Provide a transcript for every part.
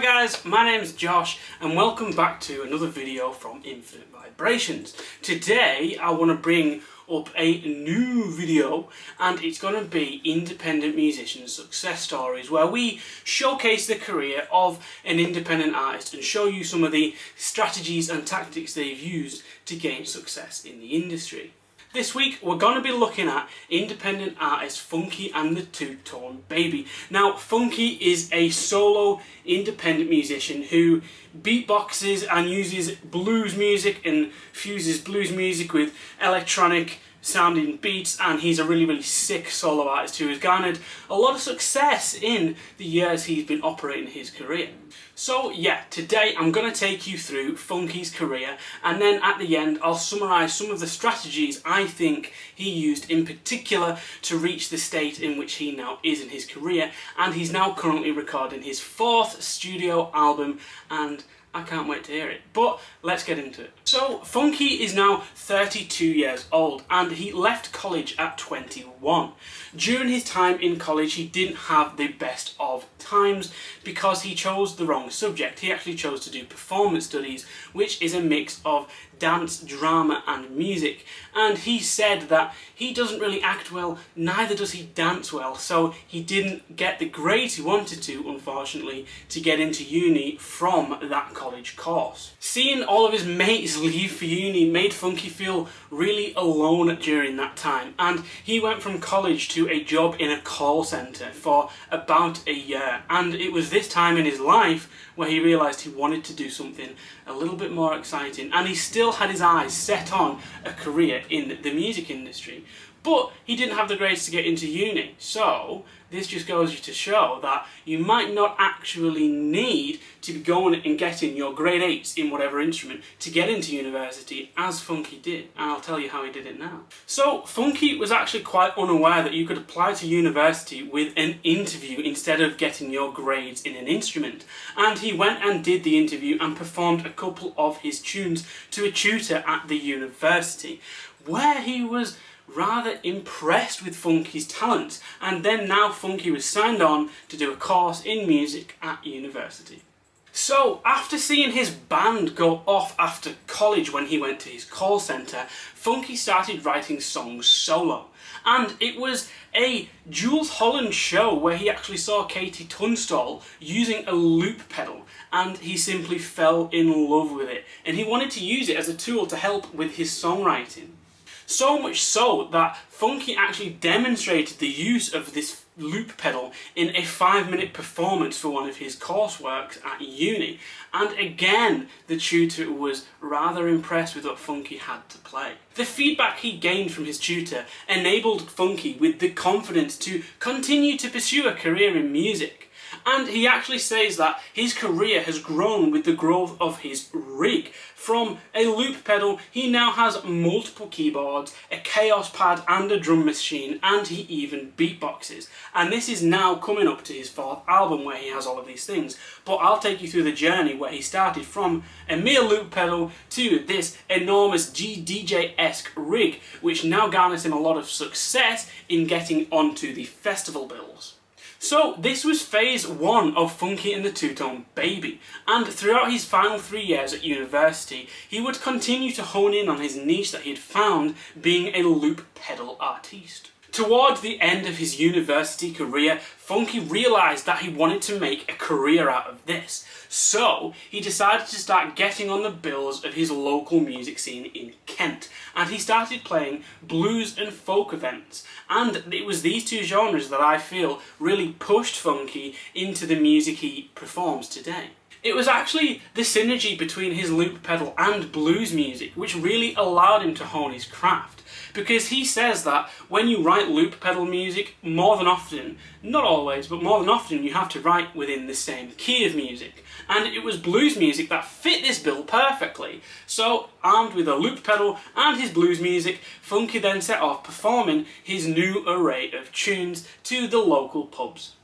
guys, my name's Josh and welcome back to another video from Infinite Vibrations. Today I want to bring up a new video and it's going to be independent musician success stories, where we showcase the career of an independent artist and show you some of the strategies and tactics they've used to gain success in the industry. This week we're going to be looking at independent artist Funke and the Two-Tone Baby. Now Funke is a solo independent musician who beatboxes and uses blues music and fuses blues music with electronic sounding beats, and he's a really sick solo artist who has garnered a lot of success in the years he's been operating his career. So yeah, today I'm going to take you through Funke's career, and then at the end I'll summarise some of the strategies I think he used in particular to reach the state in which he now is in his career, and he's now currently recording his 4th studio album and I can't wait to hear it. But let's get into it. So Funke is now 32 years old and he left college at 21. During his time in college he didn't have the best of times because he chose the wrong subject. He actually chose to do performance studies, which is a mix of dance, drama and music, and he said that he doesn't really act well, neither does he dance well, so he didn't get the grades he wanted to, unfortunately, to get into uni from that college course. Seeing all of his mates leave for uni made Funke feel really alone during that time, and he went from college to a job in a call centre for about a year, and it was this time in his life where he realised he wanted to do something a little bit more exciting, and he still had his eyes set on a career in the music industry. But he didn't have the grades to get into uni, so this just goes to show that you might not actually need to be going and getting your grade 8s in whatever instrument to get into university, as Funke did, and I'll tell you how he did it now. So Funke was actually quite unaware that you could apply to university with an interview instead of getting your grades in an instrument, and he went and did the interview and performed a couple of his tunes to a tutor at the university, where he was rather impressed with Funke's talent, and then now Funke was signed on to do a course in music at university. So after seeing his band go off after college when he went to his call centre, Funke started writing songs solo. And it was a Jules Holland show where he actually saw Katie Tunstall using a loop pedal, and he simply fell in love with it, and he wanted to use it as a tool to help with his songwriting. So much so that Funke actually demonstrated the use of this loop pedal in a 5-minute performance for one of his courseworks at uni, and again the tutor was rather impressed with what Funke had to play. The feedback he gained from his tutor enabled Funke with the confidence to continue to pursue a career in music. And he actually says that his career has grown with the growth of his rig. From a loop pedal, he now has multiple keyboards, a chaos pad and a drum machine, and he even beatboxes. And this is now coming up to his 4th album where he has all of these things. But I'll take you through the journey where he started from a mere loop pedal to this enormous DJ-esque rig, which now garners him a lot of success in getting onto the festival bills. So this was phase 1 of Funke and the Two-Tone Baby, and throughout his final 3 years at university he would continue to hone in on his niche that he had found, being a loop pedal artiste. Towards the end of his university career, Funke realised that he wanted to make a career out of this, so he decided to start getting on the bills of his local music scene in Kent, and he started playing blues and folk events, and it was these two genres that I feel really pushed Funke into the music he performs today. It was actually the synergy between his loop pedal and blues music which really allowed him to hone his craft, because he says that when you write loop pedal music, more than often, not always, but more than often you have to write within the same key of music, and it was blues music that fit this bill perfectly. So armed with a loop pedal and his blues music, Funke then set off performing his new array of tunes to the local pubs.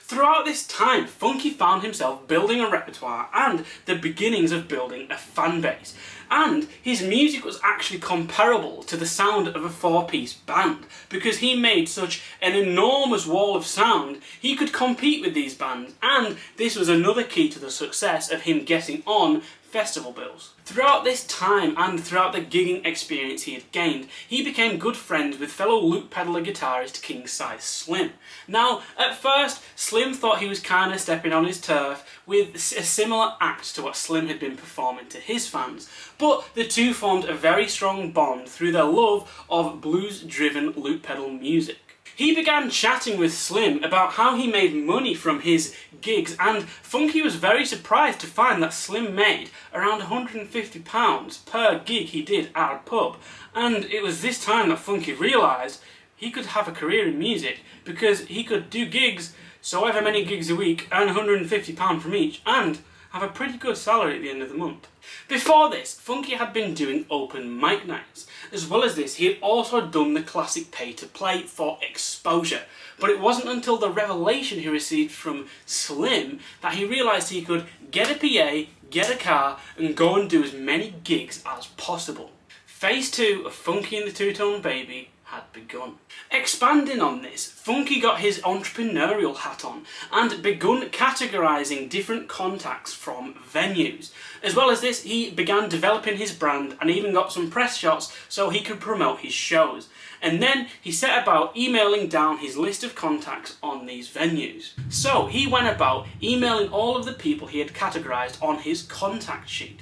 Throughout this time, Funke found himself building a repertoire and the beginnings of building a fan base. And his music was actually comparable to the sound of a four-piece band, because he made such an enormous wall of sound, he could compete with these bands, and this was another key to the success of him getting on festival bills. Throughout this time and throughout the gigging experience he had gained, he became good friends with fellow loop pedaler guitarist King Size Slim. Now, at first, Slim thought he was kind of stepping on his turf with a similar act to what Slim had been performing to his fans, but the two formed a very strong bond through their love of blues-driven loop pedal music. He began chatting with Slim about how he made money from his gigs, and Funke was very surprised to find that Slim made around £150 per gig he did at a pub. And it was this time that Funke realised he could have a career in music, because he could do gigs, so however many gigs a week, earn £150 from each, and have a pretty good salary at the end of the month. Before this, Funke had been doing open mic nights. As well as this, he had also done the classic pay-to-play for exposure. But it wasn't until the revelation he received from Slim that he realised he could get a PA, get a car, and go and do as many gigs as possible. Phase 2 of Funke and the Two-Tone Baby had begun. Expanding on this, Funke got his entrepreneurial hat on and begun categorising different contacts from venues. As well as this, he began developing his brand and even got some press shots so he could promote his shows. And then he set about emailing down his list of contacts on these venues. So he went about emailing all of the people he had categorised on his contact sheet.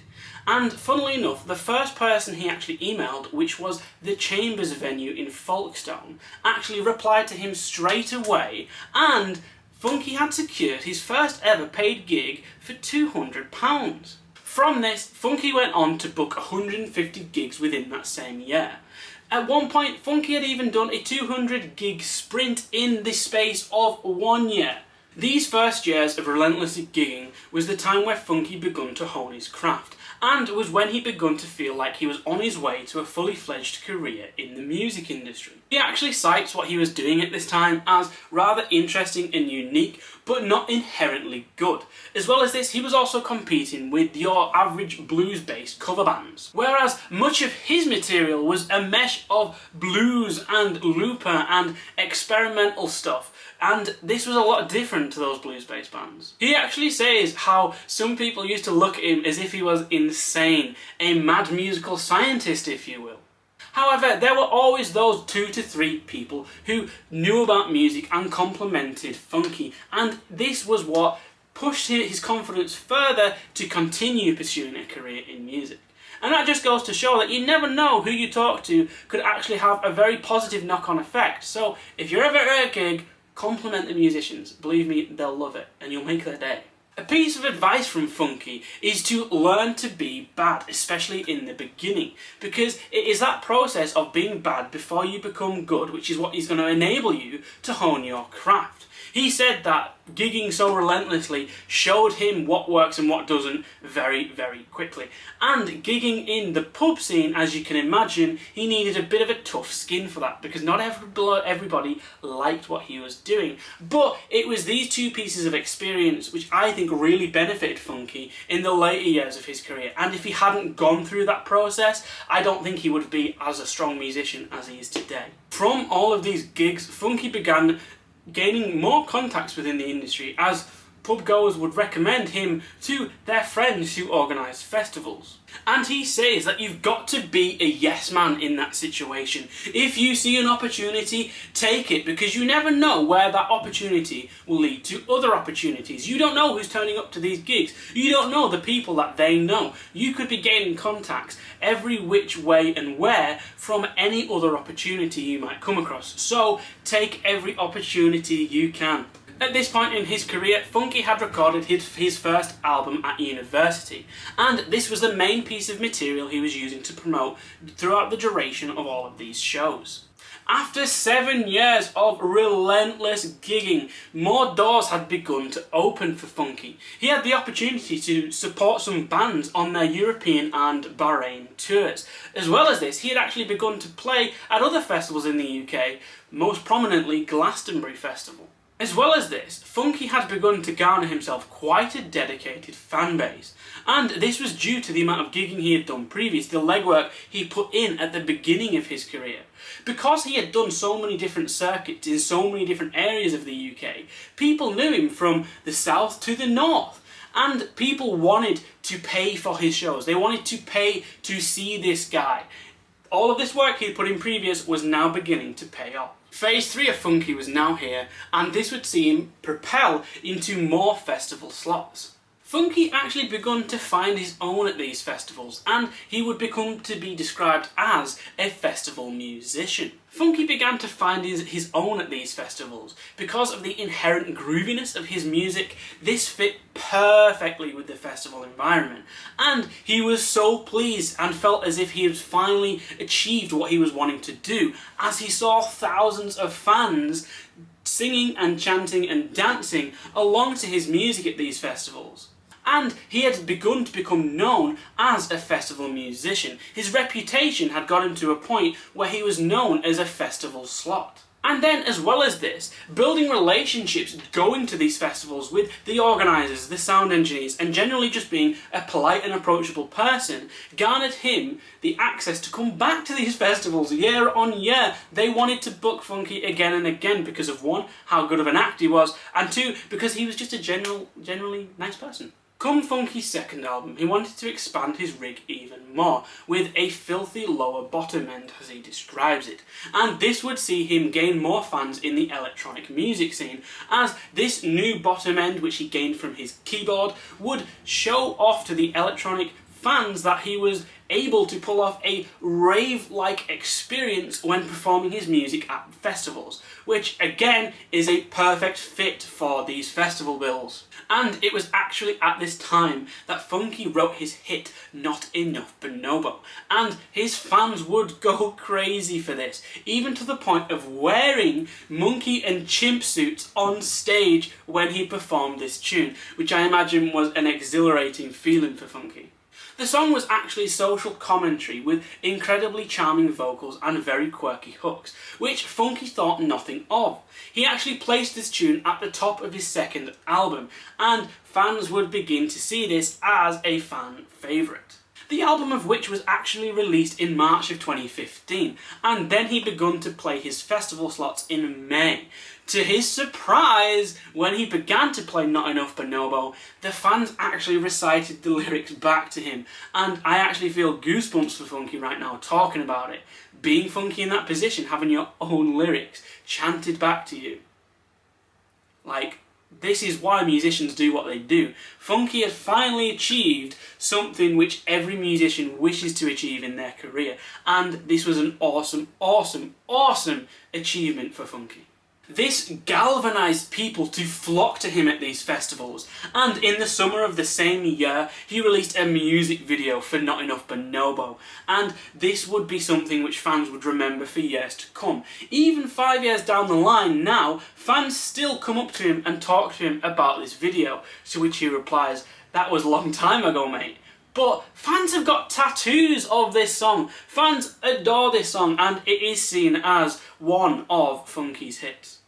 And funnily enough, the first person he actually emailed, which was the Chambers venue in Folkestone, actually replied to him straight away, and Funke had secured his first ever paid gig for £200. From this, Funke went on to book 150 gigs within that same year. At one point, Funke had even done a 200 gig sprint in the space of 1 year. These first years of relentlessly gigging was the time where Funke begun to hone his craft, and was when he begun to feel like he was on his way to a fully fledged career in the music industry. He actually cites what he was doing at this time as rather interesting and unique, but not inherently good. As well as this, he was also competing with your average blues-based cover bands, whereas much of his material was a mesh of blues and looper and experimental stuff. And this was a lot different to those blues-based bands. He actually says how some people used to look at him as if he was insane, a mad musical scientist, if you will. However, there were always those 2 to 3 people who knew about music and complimented Funke, and this was what pushed his confidence further to continue pursuing a career in music. And that just goes to show that you never know who you talk to could actually have a very positive knock-on effect. So if you're ever at a gig, compliment the musicians. Believe me, they'll love it, and you'll make their day. A piece of advice from Funke is to learn to be bad, especially in the beginning, because it is that process of being bad before you become good which is what is going to enable you to hone your craft. He said that gigging so relentlessly showed him what works and what doesn't very, very quickly. And gigging in the pub scene, as you can imagine, he needed a bit of a tough skin for that, because not everybody liked what he was doing. But it was these two pieces of experience which I think really benefited Funke in the later years of his career. And if he hadn't gone through that process, I don't think he would be as a strong musician as he is today. From all of these gigs, Funke began gaining more contacts within the industry, as pub goers would recommend him to their friends who organised festivals. And he says that you've got to be a yes man in that situation. If you see an opportunity, take it, because you never know where that opportunity will lead to other opportunities. You don't know who's turning up to these gigs. You don't know the people that they know. You could be gaining contacts every which way and where from any other opportunity you might come across. So take every opportunity you can. At this point in his career, Funke had recorded his first album at university, and this was the main piece of material he was using to promote throughout the duration of all of these shows. After 7 years of relentless gigging, more doors had begun to open for Funke. He had the opportunity to support some bands on their European and Bahrain tours. As well as this, he had actually begun to play at other festivals in the UK, most prominently Glastonbury Festival. As well as this, Funke had begun to garner himself quite a dedicated fan base, and this was due to the amount of gigging he had done previously, the legwork he put in at the beginning of his career. Because he had done so many different circuits in so many different areas of the UK, people knew him from the south to the north, and people wanted to pay for his shows. They wanted to pay to see this guy. All of this work he had put in previous was now beginning to pay off. Phase 3 of Funke was now here, and this would see him propel into more festival slots. Funke actually begun to find his own at these festivals, and he would become to be described as a festival musician. Funke began to find his own at these festivals. Because of the inherent grooviness of his music, this fit perfectly with the festival environment, and he was so pleased and felt as if he had finally achieved what he was wanting to do, as he saw thousands of fans singing and chanting and dancing along to his music at these festivals. And he had begun to become known as a festival musician. His reputation had got him to a point where he was known as a festival slot. And then, as well as this, building relationships, going to these festivals with the organisers, the sound engineers, and generally just being a polite and approachable person, garnered him the access to come back to these festivals year on year. They wanted to book Funke again and again because of, one, how good of an act he was, and two, because he was just a generally nice person. Come Funke's second album, he wanted to expand his rig even more, with a filthy lower bottom end as he describes it, and this would see him gain more fans in the electronic music scene, as this new bottom end which he gained from his keyboard would show off to the electronic fans that he was able to pull off a rave-like experience when performing his music at festivals, which again is a perfect fit for these festival bills. And it was actually at this time that Funke wrote his hit Not Enough Bonobo, and his fans would go crazy for this, even to the point of wearing monkey and chimp suits on stage when he performed this tune, which I imagine was an exhilarating feeling for Funke. The song was actually social commentary with incredibly charming vocals and very quirky hooks, which Funke thought nothing of. He actually placed this tune at the top of his second album, and fans would begin to see this as a fan favourite. The album of which was actually released in March of 2015, and then he begun to play his festival slots in May. To his surprise, when he began to play Not Enough Bonobo, the fans actually recited the lyrics back to him, and I actually feel goosebumps for Funke right now talking about it. Being Funke in that position, having your own lyrics chanted back to you. Like, this is why musicians do what they do. Funke had finally achieved something which every musician wishes to achieve in their career, and this was an awesome, awesome, awesome achievement for Funke. This galvanised people to flock to him at these festivals, and in the summer of the same year he released a music video for Not Enough Bonobo, and this would be something which fans would remember for years to come. Even 5 years down the line now, fans still come up to him and talk to him about this video, to which he replies, "That was a long time ago, mate." But fans have got tattoos of this song. Fans adore this song, and it is seen as one of Funke's hits.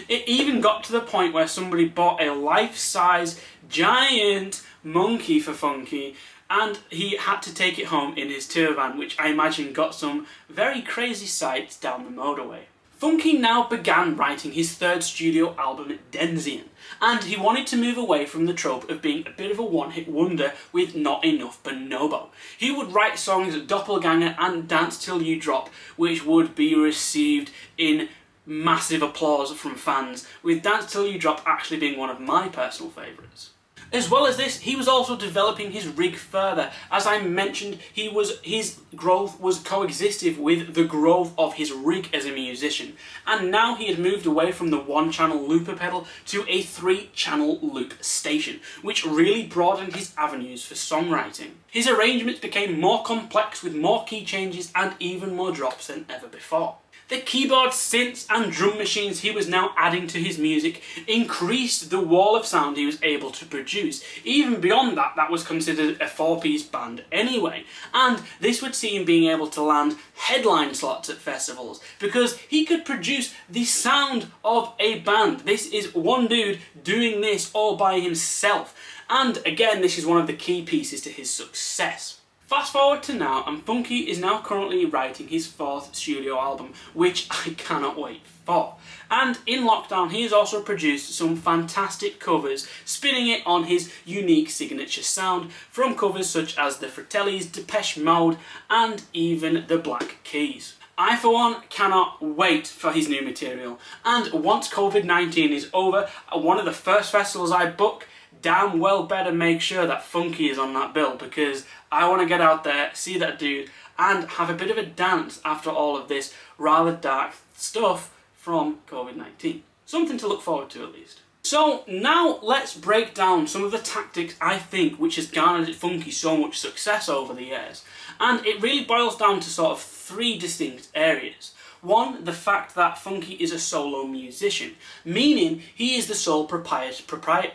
It even got to the point where somebody bought a life-size giant monkey for Funke, and he had to take it home in his tour van, which I imagine got some very crazy sights down the motorway. Funke now began writing his third studio album, Denzian, and he wanted to move away from the trope of being a bit of a one-hit wonder with Not Enough Bonobo. He would write songs Doppelganger and Dance Till You Drop, which would be received in massive applause from fans, with Dance Till You Drop actually being one of my personal favourites. As well as this, he was also developing his rig further. As I mentioned, his growth was coexistive with the growth of his rig as a musician, and now he had moved away from the one-channel looper pedal to a 3-channel loop station, which really broadened his avenues for songwriting. His arrangements became more complex with more key changes and even more drops than ever before. The keyboards, synths and drum machines he was now adding to his music increased the wall of sound he was able to produce. Even beyond that, that was considered a four-piece band anyway. And this would see him being able to land headline slots at festivals because he could produce the sound of a band. This is one dude doing this all by himself. And again, this is one of the key pieces to his success. Fast forward to now, and Funke is now currently writing his 4th studio album, which I cannot wait for. And in lockdown, he has also produced some fantastic covers, spinning it on his unique signature sound, from covers such as the Fratellis, Depeche Mode, and even the Black Keys. I, for one, cannot wait for his new material. And once COVID-19 is over, one of the first festivals I book, damn well better make sure that Funke is on that bill, because I want to get out there, see that dude, and have a bit of a dance after all of this rather dark stuff from COVID-19. Something to look forward to, at least. So now let's break down some of the tactics I think which has garnered Funke so much success over the years. And it really boils down to sort of 3 distinct areas. One, the fact that Funke is a solo musician, meaning he is the sole proprietor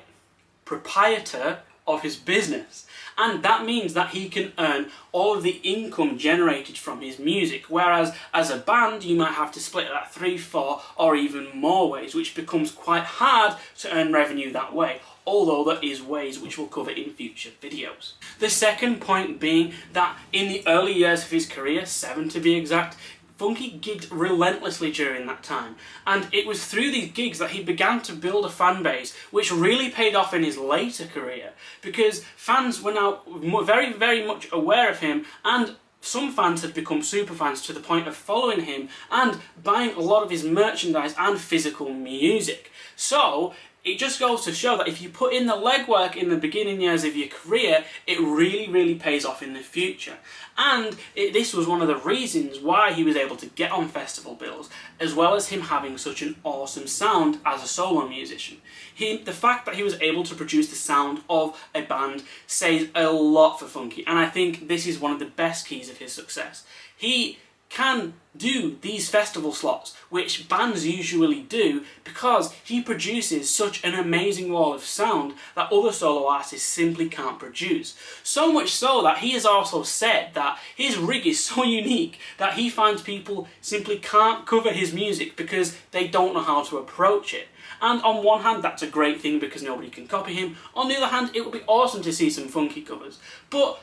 of his business, and that means that he can earn all of the income generated from his music, whereas as a band you might have to split that 3, 4 or even more ways, which becomes quite hard to earn revenue that way, although there is ways which we'll cover in future videos. The second point being that in the early years of his career, 7 to be exact, Funke gigged relentlessly during that time, and it was through these gigs that he began to build a fan base which really paid off in his later career, because fans were now very, very much aware of him, and some fans had become super fans to the point of following him and buying a lot of his merchandise and physical music. So it just goes to show that if you put in the legwork in the beginning years of your career, it really, really pays off in the future. And this was one of the reasons why he was able to get on festival bills, as well as him having such an awesome sound as a solo musician. The fact that he was able to produce the sound of a band says a lot for Funke, and I think this is one of the best keys of his success. He can do these festival slots, which bands usually do, because he produces such an amazing wall of sound that other solo artists simply can't produce. So much so that he has also said that his rig is so unique that he finds people simply can't cover his music because they don't know how to approach it. And on one hand, that's a great thing because nobody can copy him. On the other hand, it would be awesome to see some Funke covers. But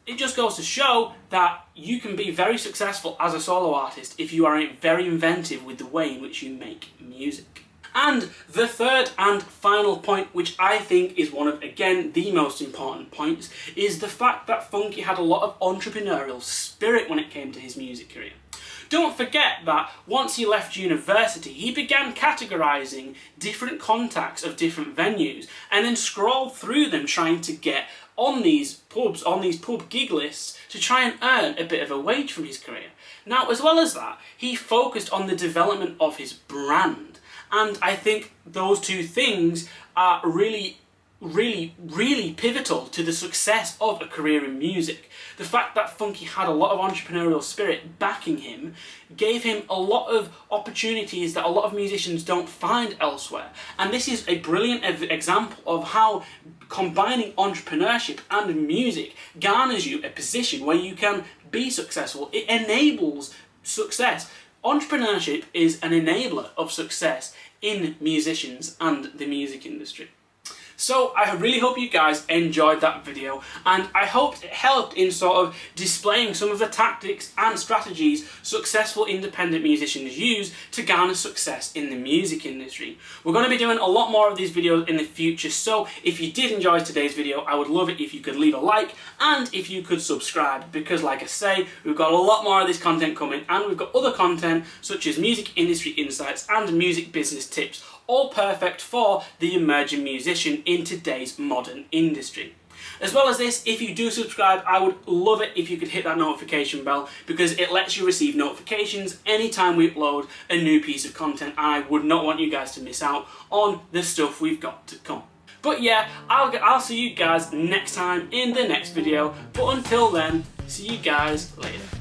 it just goes to show that you can be very successful as a solo artist if you are very inventive with the way in which you make music. And the third and final point, which I think is one of, again, the most important points, is the fact that Funke had a lot of entrepreneurial spirit when it came to his music career. Don't forget that once he left university, he began categorising different contacts of different venues and then scrolled through them trying to get on these pub gig lists to try and earn a bit of a wage from his career. Now, as well as that, he focused on the development of his brand, and I think those 2 things are really pivotal to the success of a career in music. The fact that Funke had a lot of entrepreneurial spirit backing him gave him a lot of opportunities that a lot of musicians don't find elsewhere. And this is a brilliant example of how combining entrepreneurship and music garners you a position where you can be successful. It enables success. Entrepreneurship is an enabler of success in musicians and the music industry. So I really hope you guys enjoyed that video, and I hope it helped in sort of displaying some of the tactics and strategies successful independent musicians use to garner success in the music industry. We're going to be doing a lot more of these videos in the future, so if you did enjoy today's video, I would love it if you could leave a like and if you could subscribe, because like I say, we've got a lot more of this content coming, and we've got other content such as music industry insights and music business tips, all perfect for the emerging musician in today's modern industry. As well as this, if you do subscribe, I would love it if you could hit that notification bell, because it lets you receive notifications anytime we upload a new piece of content, and I would not want you guys to miss out on the stuff we've got to come. But yeah, I'll see you guys next time in the next video, but until then, see you guys later.